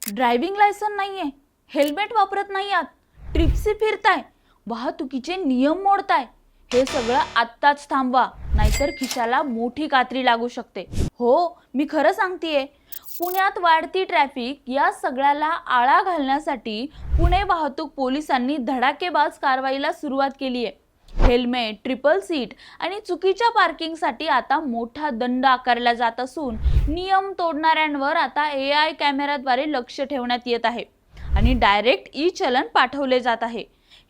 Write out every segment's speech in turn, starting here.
Driving licence नाहीये, helmet वापरत नाही आहात, ट्रिप्सी फिरताय, वाहतुकीचे नियम मोडताय, हे सगळं आत्ताच थांबवा, नाहीतर खिशाला मोठी कात्री लागू शकते. हो, मी खरं सांगतेय. पुण्यात वाढती ट्रॅफिक या सगळ्याला आळा घालण्यासाठी पुणे वाहतूक पोलिसांनी धडाकेबाज कारवाईला सुरुवात केली आहे. हेल्मेट, ट्रिपल सीट आणि चुकीच्या पार्किंगसाठी आता मोठा दंड आकारला जात असून नियम तोडणाऱ्यांवर आता AI कॅमेऱ्याद्वारे लक्ष ठेवण्यात येत आहे आणि डायरेक्ट चलन पाठवले जात आहे.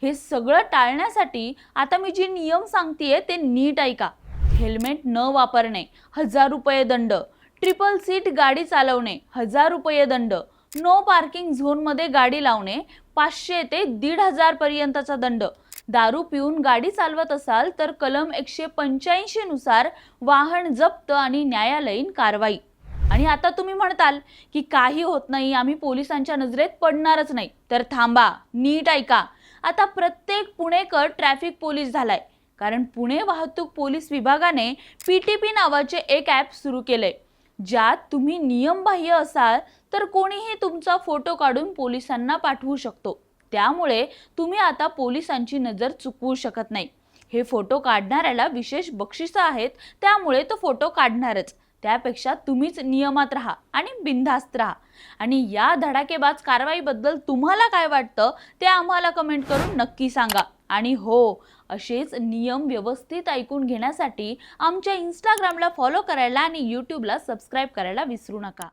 हे सगळं टाळण्यासाठी आता मी जे नियम सांगतेय ते नीट ऐका. हेल्मेट न वापरणे 1000 रुपये दंड, ट्रिपल सीट गाडी चालवणे 1000 रुपये दंड, नो पार्किंग झोन मध्ये गाडी लावणे 500 ते 1500 पर्यंतचा दंड, दारू पिऊन गाडी चालवत असाल तर कलम 185 नुसार वाहन जप्त आणि न्यायालयीन कारवाई. आणि आता तुम्ही म्हणताल की काही होत नाही, आम्ही पोलिसांच्या नजरेत पडणारच नाही. तर थांबा, नीट ऐका. आता प्रत्येक पुणेकर ट्रॅफिक पोलीस झालाय, कारण पुणे वाहतूक पोलीस विभागाने PTP नावाचे एक ॲप सुरू केले, ज्यात तुम्ही नियमबाह्य असाल तर कोणीही तुमचा फोटो काढून पोलिसांना पाठवू शकतो. त्यामुळे तुम्ही आता पोलिसांची नजर चुकवू शकत नाही. हे फोटो काढणाऱ्याला विशेष बक्षिसं आहेत, त्यामुळे तो फोटो काढणारच. त्यापेक्षा तुम्हीच नियमात राहा आणि बिनधास्त राहा. आणि या धडाकेबाज कारवाईबद्दल तुम्हाला काय वाटतं ते आम्हाला कमेंट करून नक्की सांगा. आणि हो, असेच नियम व्यवस्थित ऐकून घेण्यासाठी आमच्या इंस्टाग्रामला फॉलो करायला आणि यूट्यूबला सबस्क्राईब करायला विसरू नका.